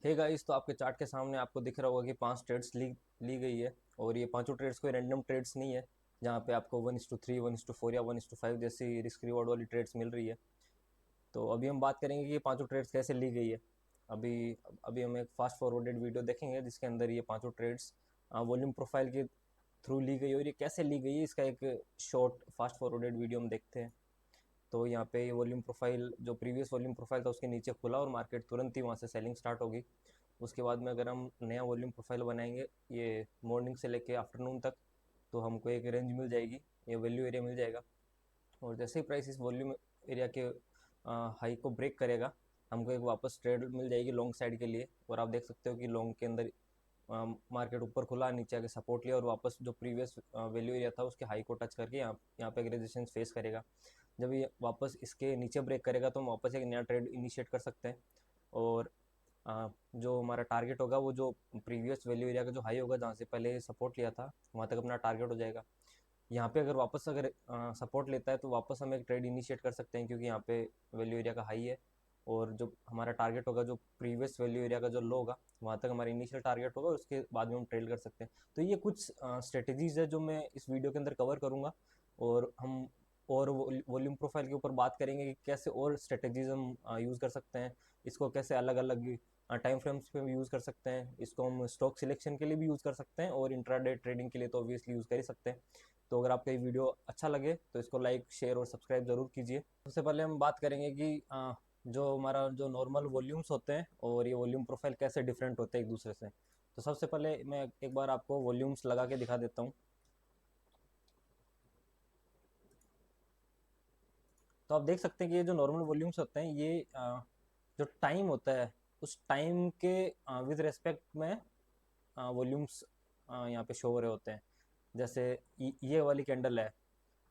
Hey guys, तो आपके chart के सामने आपको दिख रहा होगा कि 5 ट्रेड्स ली गई है। और ये पांचों ट्रेड्स कोई रैंडम ट्रेड्स नहीं है, जहाँ पे आपको 1:3, 1:4 या 1:5 जैसी रिस्क रिवॉर्ड वाली ट्रेड्स मिल रही है। तो अभी हम बात करेंगे कि ये पांचों ट्रेड्स कैसे ली गई है। अभी अभी हम एक फास्ट फॉरवर्डेड वीडियो देखेंगे जिसके अंदर ये पांचों ट्रेड्स वॉल्यूम प्रोफाइल के थ्रू ली गई, और ये कैसे ली गई है इसका एक शॉर्ट फास्ट फॉरवर्डेड वीडियो हम देखते हैं। तो यहाँ पे ये वॉल्यूम प्रोफाइल, जो प्रीवियस वॉल्यूम प्रोफाइल था उसके नीचे खुला और मार्केट तुरंत ही वहाँ से सेलिंग स्टार्ट होगी। उसके बाद में अगर हम नया वॉल्यूम प्रोफाइल बनाएंगे ये मॉर्निंग से लेके आफ्टरनून तक, तो हमको एक रेंज मिल जाएगी, ये वैल्यू एरिया मिल जाएगा। और जैसे ही प्राइस इस वॉल्यूम एरिया के हाई को ब्रेक करेगा, हमको एक वापस ट्रेड मिल जाएगी लॉन्ग साइड के लिए। और आप देख सकते हो कि लॉन्ग के अंदर मार्केट ऊपर खुला, नीचे आके सपोर्ट लिया और वापस जो प्रीवियस वैल्यू एरिया था उसके हाई को टच करके यहाँ पे एक रेजिस्टेंस फेस करेगा। जब ये वापस इसके नीचे ब्रेक करेगा तो हम वापस एक नया ट्रेड इनिशिएट कर सकते हैं। और जो हमारा टारगेट होगा वो जो प्रीवियस वैल्यू एरिया का जो हाई होगा, जहाँ से पहले सपोर्ट लिया था, वहाँ तक अपना टारगेट हो जाएगा। यहाँ पे अगर वापस अगर सपोर्ट लेता है तो वापस हम एक ट्रेड इनिशिएट कर सकते हैं, क्योंकि यहाँ पे वैल्यू एरिया का हाई है। और जो हमारा टारगेट होगा, जो प्रीवियस वैल्यू एरिया का जो लो होगा, वहाँ तक हमारा इनिशियल टारगेट होगा, उसके बाद में हम ट्रेड कर सकते हैं। तो ये कुछ स्ट्रेटजीज है जो मैं इस वीडियो के अंदर कवर करूँगा। और हम और वॉल्यूम प्रोफाइल के ऊपर बात करेंगे कि कैसे और स्ट्रेटजीज हम यूज़ कर सकते हैं, इसको कैसे अलग अलग टाइम फ्रेम्स पे भी यूज़ कर सकते हैं, इसको हम स्टॉक सिलेक्शन के लिए भी यूज़ कर सकते हैं, और इंट्राडे ट्रेडिंग के लिए तो ऑब्वियसली यूज़ कर ही सकते हैं। तो अगर आपका ये वीडियो अच्छा लगे तो इसको लाइक, शेयर और सब्सक्राइब ज़रूर कीजिए। सबसे पहले हम बात करेंगे कि जो हमारा जो नॉर्मल वॉल्यूम्स होते हैं और ये वॉल्यूम प्रोफाइल कैसे डिफरेंट होते हैं एक दूसरे से। तो सबसे पहले मैं एक बार आपको वॉल्यूम्स लगा के दिखा देता हूँ। तो आप देख सकते हैं कि ये जो नॉर्मल वॉल्यूम्स होते हैं, ये जो टाइम होता है उस टाइम के विद रेस्पेक्ट में वॉल्यूम्स यहाँ पे शो हो रहे होते हैं। जैसे ये वाली कैंडल है,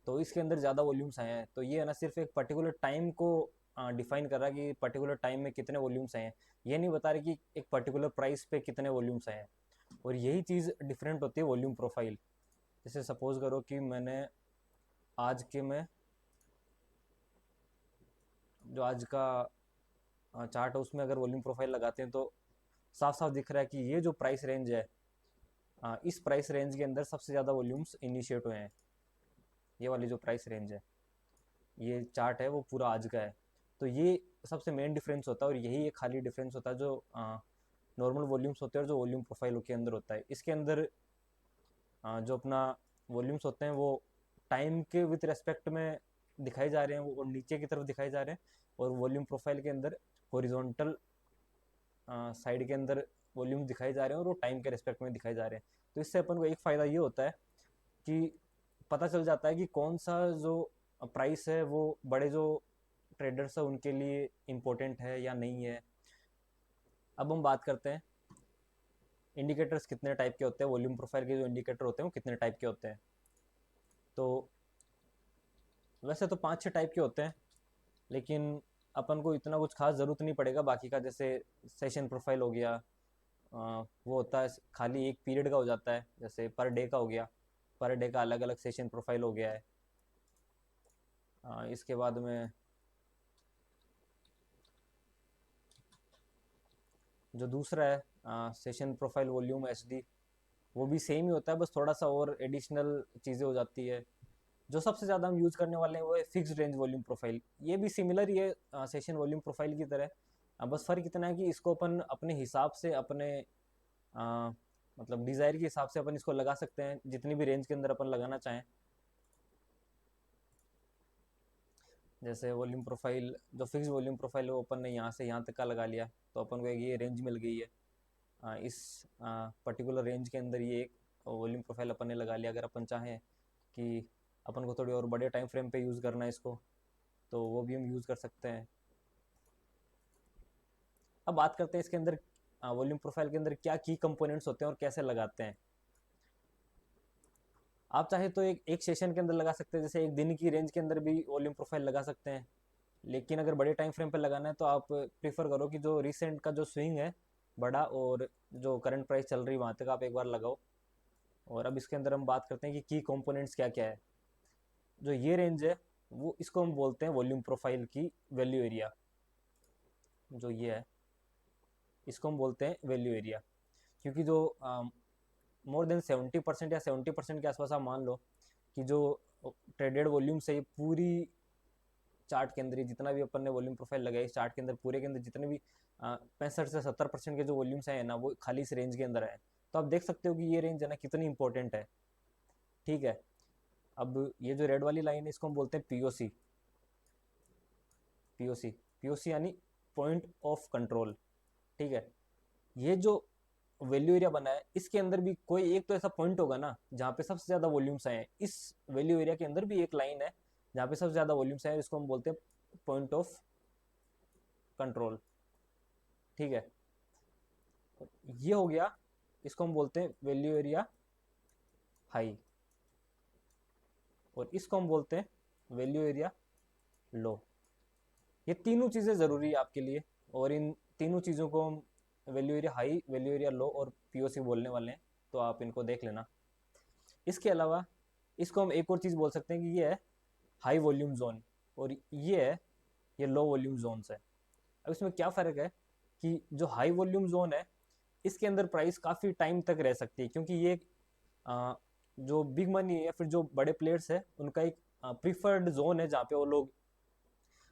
तो इसके अंदर ज़्यादा वॉल्यूम्स आए हैं, तो ये है ना सिर्फ एक पर्टिकुलर टाइम को डिफाइन कर रहा है कि पर्टिकुलर टाइम में कितने वॉल्यूम्स आए हैं। ये नहीं बता रही कि एक पर्टिकुलर प्राइस पे कितने वॉल्यूम्स आए हैं। और यही चीज़ डिफरेंट होती है वॉल्यूम प्रोफाइल। जैसे सपोज करो कि मैंने आज के में जो आज का चार्ट है उसमें अगर वॉल्यूम प्रोफाइल लगाते हैं तो साफ साफ दिख रहा है कि ये जो प्राइस रेंज है, इस प्राइस रेंज के अंदर सबसे ज़्यादा वॉल्यूम्स इनिशिएट हुए हैं। ये वाली जो प्राइस रेंज है, ये चार्ट है वो पूरा आज का है। तो ये सबसे मेन डिफरेंस होता है, और यही एक खाली डिफरेंस होता है जो नॉर्मल वॉल्यूम्स होते हैं और जो वॉल्यूम प्रोफाइल के अंदर होता है। इसके अंदर जो अपना वॉल्यूम्स होते हैं वो टाइम के विथ रेस्पेक्ट में दिखाए जा रहे हैं, वो नीचे की तरफ दिखाए जा रहे हैं। और वॉल्यूम प्रोफाइल के अंदर हॉरिजॉन्टल साइड के अंदर वॉल्यूम दिखाए जा रहे हैं और वो टाइम के रेस्पेक्ट में दिखाए जा रहे हैं। तो इससे अपन को एक फ़ायदा ये होता है कि पता चल जाता है कि कौन सा जो प्राइस है वो बड़े जो ट्रेडर्स है उनके लिए इम्पोर्टेंट है या नहीं है। अब हम बात करते हैं इंडिकेटर्स कितने टाइप के होते हैं, वॉल्यूम प्रोफाइल के जो इंडिकेटर होते हैं वो कितने टाइप के होते हैं। तो वैसे तो 5-6 टाइप के होते हैं, लेकिन अपन को इतना कुछ खास ज़रूरत नहीं पड़ेगा बाकी का। जैसे सेशन प्रोफाइल हो गया, वो होता है खाली एक पीरियड का हो जाता है, जैसे पर डे का हो गया, पर डे का अलग अलग सेशन प्रोफाइल हो गया है। इसके बाद में जो दूसरा है सेशन प्रोफाइल वॉल्यूम एचडी, वो भी सेम ही होता है, बस थोड़ा सा और एडिशनल चीज़ें हो जाती है। जो सबसे ज़्यादा हम यूज़ करने वाले हैं वो है फिक्स्ड रेंज वॉल्यूम प्रोफाइल। ये भी सिमिलर ही है सेशन वॉल्यूम प्रोफाइल की तरह। बस फ़र्क इतना है कि इसको अपन अपने हिसाब से, अपने अ, मतलब डिज़ायर के हिसाब से अपन इसको लगा सकते हैं, जितनी भी रेंज के अंदर अपन लगाना चाहें। जैसे वॉल्यूम प्रोफाइल, जो फिक्स वॉल्यूम प्रोफाइल है वो अपन ने यहाँ से यहाँ तक का लगा लिया, तो अपन को एक ये रेंज मिल गई है। इस पर्टिकुलर रेंज के अंदर ये एक वॉल्यूम प्रोफाइल अपन ने लगा लिया। अगर अपन चाहें कि अपन को थोड़ी और बड़े टाइम फ्रेम पे यूज़ करना है इसको, तो वो भी हम यूज़ कर सकते हैं। अब बात करते हैं इसके अंदर वॉल्यूम प्रोफाइल के अंदर क्या की कंपोनेंट्स होते हैं और कैसे लगाते हैं। आप चाहे तो एक एक सेशन के अंदर लगा सकते हैं, जैसे एक दिन की रेंज के अंदर भी वॉल्यूम प्रोफाइल लगा सकते हैं। लेकिन अगर बड़े टाइम फ्रेम पे लगाना है तो आप प्रीफर करो कि जो रिसेंट का जो स्विंग है बड़ा, और जो करंट प्राइस चल रही है वहाँ तक आप एक बार लगाओ। और अब इसके अंदर हम बात करते हैं कि की कंपोनेंट्स क्या क्या है। जो ये रेंज है वो, इसको हम बोलते हैं वॉल्यूम प्रोफाइल की वैल्यू एरिया, जो ये है। इसको हम बोलते हैं वैल्यू एरिया। क्योंकि जो मोर देन 70% या 70% के आसपास आप मान लो कि जो ट्रेडेड वॉल्यूम से पूरी चार्ट के अंदर जितना भी अपन ने वॉल्यूम प्रोफाइल लगाई इस चार्ट के अंदर पूरे के अंदर जितने भी 65 से 70% के जो वॉल्यूम्स हैं ना वो खाली इस रेंज के अंदर है। तो आप देख सकते हो कि ये रेंज है ना कितनी इंपॉर्टेंट है। ठीक है, अब ये जो रेड वाली लाइन है इसको हम बोलते हैं पीओसी। पीओसी पीओसी यानी पॉइंट ऑफ कंट्रोल। ठीक है, ये जो वैल्यू एरिया बना है इसके अंदर भी कोई एक तो ऐसा पॉइंट होगा ना जहाँ पे सबसे ज्यादा वॉल्यूम्स आए हैं। इस वैल्यू एरिया के अंदर भी एक लाइन है जहाँ पे सबसे ज्यादा वॉल्यूम्स आए, इसको हम बोलते हैं पॉइंट ऑफ कंट्रोल। ठीक है, ये हो गया, इसको हम बोलते हैं वैल्यू एरिया हाई, और इसको हम बोलते हैं वैल्यू एरिया लो। ये तीनों चीज़ें ज़रूरी है आपके लिए, और इन तीनों चीज़ों को हम value area high, value area low और पीओसी बोलने वाले हैं, तो आप इनको देख लेना। इसके अलावा इसको हम एक और चीज़ बोल सकते हैं कि ये है हाई वॉल्यूम जोन, और ये लो वॉल्यूम जोन्स है। अब इसमें क्या फ़र्क है कि जो हाई वॉल्यूम जोन है इसके अंदर प्राइस काफ़ी टाइम तक रह सकती है, क्योंकि ये जो बिग मनी है या फिर जो बड़े प्लेयर्स है उनका एक प्रीफर्ड जोन है जहाँ पे वो लोग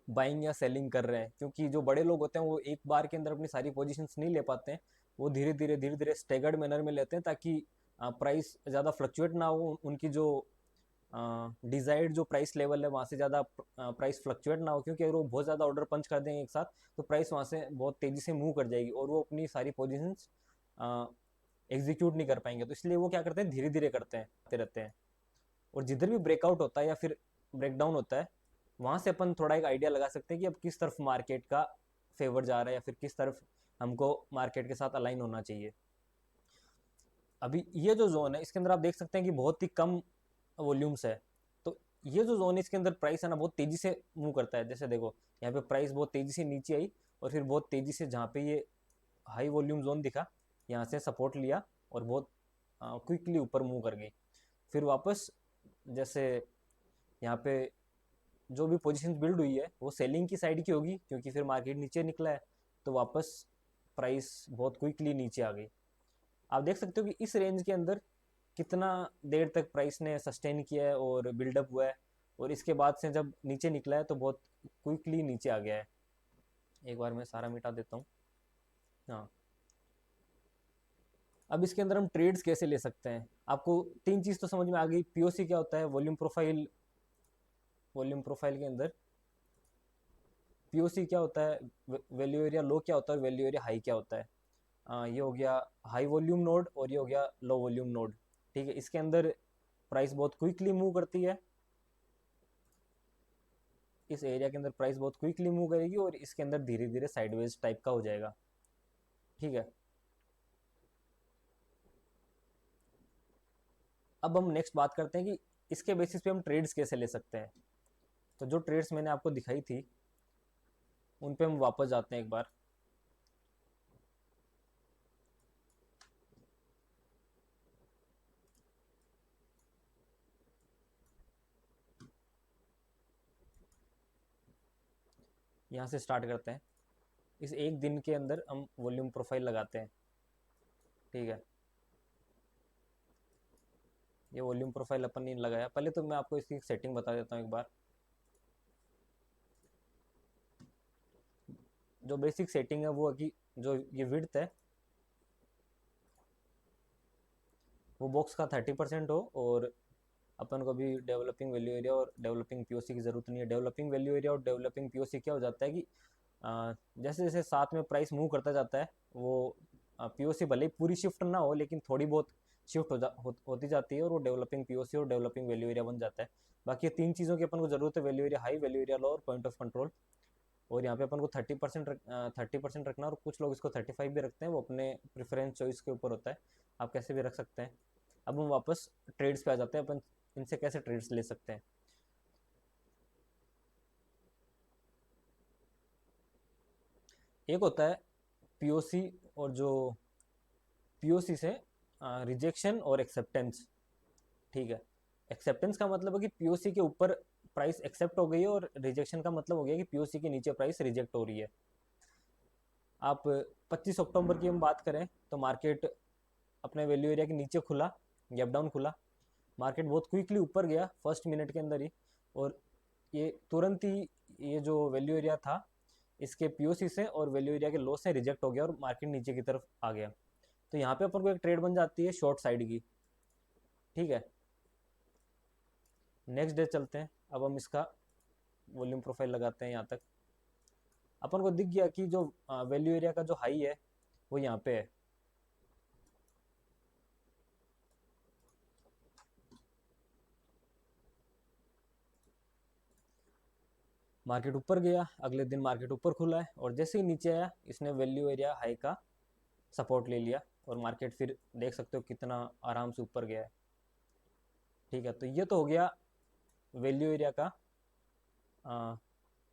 बाइंग या सेलिंग कर रहे हैं। क्योंकि जो बड़े लोग होते हैं वो एक बार के अंदर अपनी सारी पोजीशंस नहीं ले पाते हैं, वो धीरे धीरे स्टेगर्ड मैनर में लेते हैं ताकि प्राइस ज़्यादा फ्लक्चुएट ना हो, उनकी जो डिजायर्ड जो प्राइस लेवल है वहाँ से ज़्यादा प्राइस फ्लक्चुएट ना हो। क्योंकि अगर वो बहुत ज़्यादा ऑर्डर पंच कर देंगे एक साथ तो प्राइस वहाँ से बहुत तेज़ी से मूव कर जाएगी और वो अपनी सारी पोजीशंस एग्जीक्यूट नहीं कर पाएंगे। तो इसलिए वो क्या करते हैं, धीरे धीरे करते हैं, आते रहते हैं। और जिधर भी ब्रेकआउट होता है या फिर ब्रेकडाउन होता है वहाँ से अपन थोड़ा एक आइडिया लगा सकते हैं कि अब किस तरफ मार्केट का फेवर जा रहा है या फिर किस तरफ हमको मार्केट के साथ अलाइन होना चाहिए। अभी ये जो जोन है इसके अंदर आप देख सकते हैं कि बहुत ही कम वॉल्यूम्स है। तो ये जो जोन है इसके अंदर प्राइस है ना बहुत तेज़ी से मूव करता है। जैसे देखो यहाँ पे प्राइस बहुत तेज़ी से नीचे आई और फिर बहुत तेज़ी से जहाँ पे ये हाई वॉल्यूम जोन दिखा यहाँ से सपोर्ट लिया और बहुत क्विकली ऊपर मूव कर गई। फिर वापस जैसे यहाँ पे जो भी पोजीशन बिल्ड हुई है वो सेलिंग की साइड की होगी, क्योंकि फिर मार्केट नीचे निकला है तो वापस प्राइस बहुत क्विकली नीचे आ गई। आप देख सकते हो कि इस रेंज के अंदर कितना देर तक प्राइस ने सस्टेन किया है और बिल्डअप हुआ है, और इसके बाद से जब नीचे निकला है तो बहुत क्विकली नीचे आ गया है। एक बार मैं सारा मिटा देता हूँ। हाँ, अब इसके अंदर हम ट्रेड्स कैसे ले सकते हैं, आपको तीन चीज़ तो समझ में आ गई। पीओसी क्या होता है, वॉल्यूम प्रोफाइल, वॉल्यूम प्रोफाइल के अंदर पीओसी क्या होता है, वैल्यू एरिया लो क्या होता है, वैल्यू एरिया हाई क्या होता है। ये हो गया हाई वॉल्यूम नोड और ये हो गया लो वॉल्यूम नोड। ठीक है, इसके अंदर प्राइस बहुत क्विकली मूव करती है, इस एरिया के अंदर प्राइस बहुत क्विकली मूव करेगी और इसके अंदर धीरे धीरे साइडवेज टाइप का हो जाएगा। ठीक है, अब हम नेक्स्ट बात करते हैं कि इसके बेसिस पे हम ट्रेड्स कैसे ले सकते हैं। तो जो ट्रेड्स मैंने आपको दिखाई थी उन पे हम वापस जाते हैं एक बार। यहाँ से स्टार्ट करते हैं, इस एक दिन के अंदर हम वॉल्यूम प्रोफाइल लगाते हैं। ठीक है, ये वॉल्यूम प्रोफाइल अपन ने लगाया। पहले तो मैं आपको इसकी सेटिंग बता देता हूँ एक बार। जो बेसिक सेटिंग है वो है कि जो ये विड्थ है वो बॉक्स का 30% हो, और अपन को भी डेवलपिंग वैल्यू एरिया और डेवलपिंग पीओसी की ज़रूरत नहीं है। डेवलपिंग वैल्यू एरिया और डेवलपिंग पीओसी क्या हो जाता है कि जैसे जैसे साथ में प्राइस मूव करता जाता है वो पीओसी भले ही पूरी शिफ्ट ना हो लेकिन थोड़ी बहुत शिफ्ट होती जाती है और वो डेवलपिंग पीओसी और डेवलपिंग वैल्यू एरिया बन जाता है। बाकी ये तीन चीज़ों की अपन को ज़रूरत है, value area high, value area low और पॉइंट ऑफ कंट्रोल। और यहाँ पे अपन को 30% रखना, और कुछ लोग इसको 35 भी रखते हैं, वो अपने प्रेफरेंस चॉइस के ऊपर होता है, आप कैसे भी रख सकते हैं। अब हम वापस ट्रेड्स पे आ जाते हैं, अपन इनसे कैसे ट्रेड्स ले सकते हैं। एक होता है पीओसी, और जो पीओसी से रिजेक्शन और एक्सेप्टेंस। ठीक है, एक्सेप्टेंस का मतलब है कि पीओसी के ऊपर प्राइस एक्सेप्ट हो गई है, और रिजेक्शन का मतलब हो गया कि पीओसी के नीचे प्राइस रिजेक्ट हो रही है। आप 25 अक्टूबर की हम बात करें तो मार्केट अपने वैल्यू एरिया के नीचे खुला, गैप डाउन खुला। मार्केट बहुत क्विकली ऊपर गया फर्स्ट मिनट के अंदर ही, और ये तुरंत ही ये जो वैल्यू एरिया था इसके पीओसी से और वैल्यू एरिया के लो से रिजेक्ट हो गया और मार्केट नीचे की तरफ आ गया। तो यहाँ पे अपन को एक ट्रेड बन जाती है शॉर्ट साइड की। ठीक है, नेक्स्ट डे चलते हैं। अब हम इसका वॉल्यूम प्रोफाइल लगाते हैं। यहाँ तक अपन को दिख गया कि जो वैल्यू एरिया का जो हाई है वो यहाँ पे है। मार्केट ऊपर गया, अगले दिन मार्केट ऊपर खुला है, और जैसे ही नीचे आया इसने वैल्यू एरिया हाई का सपोर्ट ले लिया और मार्केट फिर देख सकते हो कितना आराम से ऊपर गया है। ठीक है, तो ये तो हो गया वैल्यू एरिया का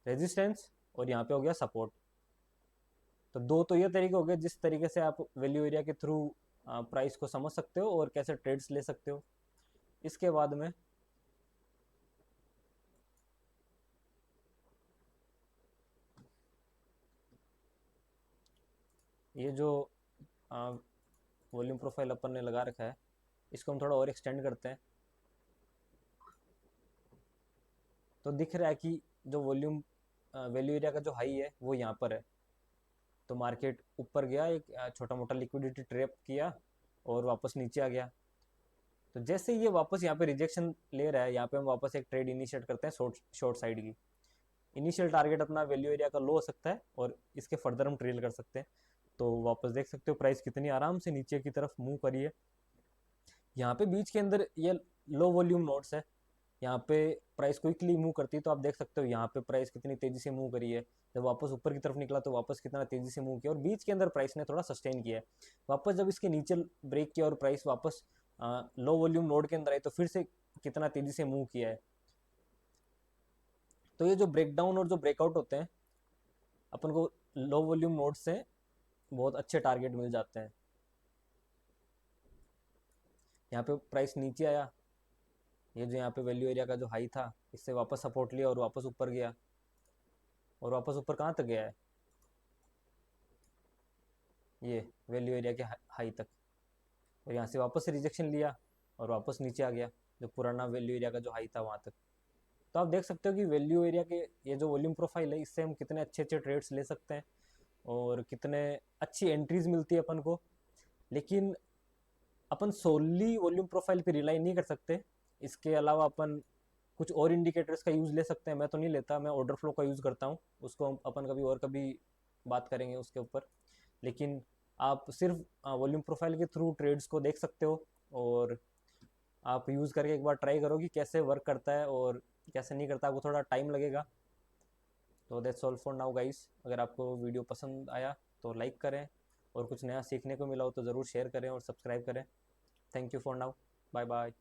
रेजिस्टेंस, और यहाँ पे हो गया सपोर्ट। तो दो तो ये तरीके हो गए जिस तरीके से आप वैल्यू एरिया के थ्रू प्राइस को समझ सकते हो और कैसे ट्रेड्स ले सकते हो। इसके बाद में ये जो वॉल्यूम प्रोफाइल अपन ने लगा रखा है इसको हम थोड़ा और एक्सटेंड करते हैं। तो दिख रहा है कि जो वॉल्यूम वैल्यू एरिया का जो हाई है वो यहाँ पर है। तो मार्केट ऊपर गया, एक छोटा मोटा लिक्विडिटी ट्रैप किया और वापस नीचे आ गया। तो जैसे ये वापस यहाँ पे रिजेक्शन ले रहा है, यहाँ पे हम वापस एक ट्रेड इनिशिएट करते हैं शॉर्ट साइड की। इनिशियल टारगेट अपना वैल्यू एरिया का लो हो सकता है और इसके फर्दर हम ट्रेल कर सकते हैं। तो वापस देख सकते हो प्राइस कितनी आराम से नीचे की तरफ मूव करी है। यहाँ पे बीच के अंदर ये लो वॉल्यूम नोट्स है, यहाँ पे प्राइस क्विकली मूव करती है। तो आप देख सकते हो यहाँ पे प्राइस कितनी तेजी से मूव करी है। जब वापस ऊपर की तरफ निकला तो वापस कितना तेजी से मूव किया, और बीच के अंदर प्राइस ने थोड़ा सस्टेन किया है। वापस जब इसके नीचे ब्रेक किया और प्राइस वापस लो वॉल्यूम नोड के अंदर आई तो फिर से कितना तेजी से मूव किया है। तो ये जो ब्रेकडाउन और जो ब्रेकआउट होते हैं अपन को लो वॉल्यूम नोड से बहुत अच्छे टारगेट मिल जाते हैं। यहाँ पे प्राइस नीचे आया, ये जो यहाँ पे वैल्यू एरिया का जो हाई था इससे वापस सपोर्ट लिया और वापस ऊपर गया, और वापस ऊपर कहाँ तक गया है, ये वैल्यू एरिया के हाई तक, और यहाँ से वापस से रिजेक्शन लिया और वापस नीचे आ गया जो पुराना वैल्यू एरिया का जो हाई था वहाँ तक। तो आप देख सकते हो कि वैल्यू एरिया के ये जो वॉल्यूम प्रोफाइल है इससे हम कितने अच्छे अच्छे ट्रेड्स ले सकते हैं और कितने अच्छी एंट्रीज मिलती है अपन को। लेकिन अपन सोली वॉल्यूम प्रोफाइल पे रिलाई नहीं कर सकते, इसके अलावा अपन कुछ और इंडिकेटर्स का यूज़ ले सकते हैं। मैं तो नहीं लेता, मैं ऑर्डर फ्लो का यूज़ करता हूँ, उसको अपन कभी और कभी बात करेंगे उसके ऊपर। लेकिन आप सिर्फ वॉल्यूम प्रोफाइल के थ्रू ट्रेड्स को देख सकते हो, और आप यूज़ करके एक बार ट्राई करो कि कैसे वर्क करता है और कैसे नहीं करता। आपको थोड़ा टाइम लगेगा। तो that's all for now guys. अगर आपको वीडियो पसंद आया तो लाइक करें, और कुछ नया सीखने को मिला हो तो ज़रूर शेयर करें और सब्सक्राइब करें। Thank you for now, bye bye.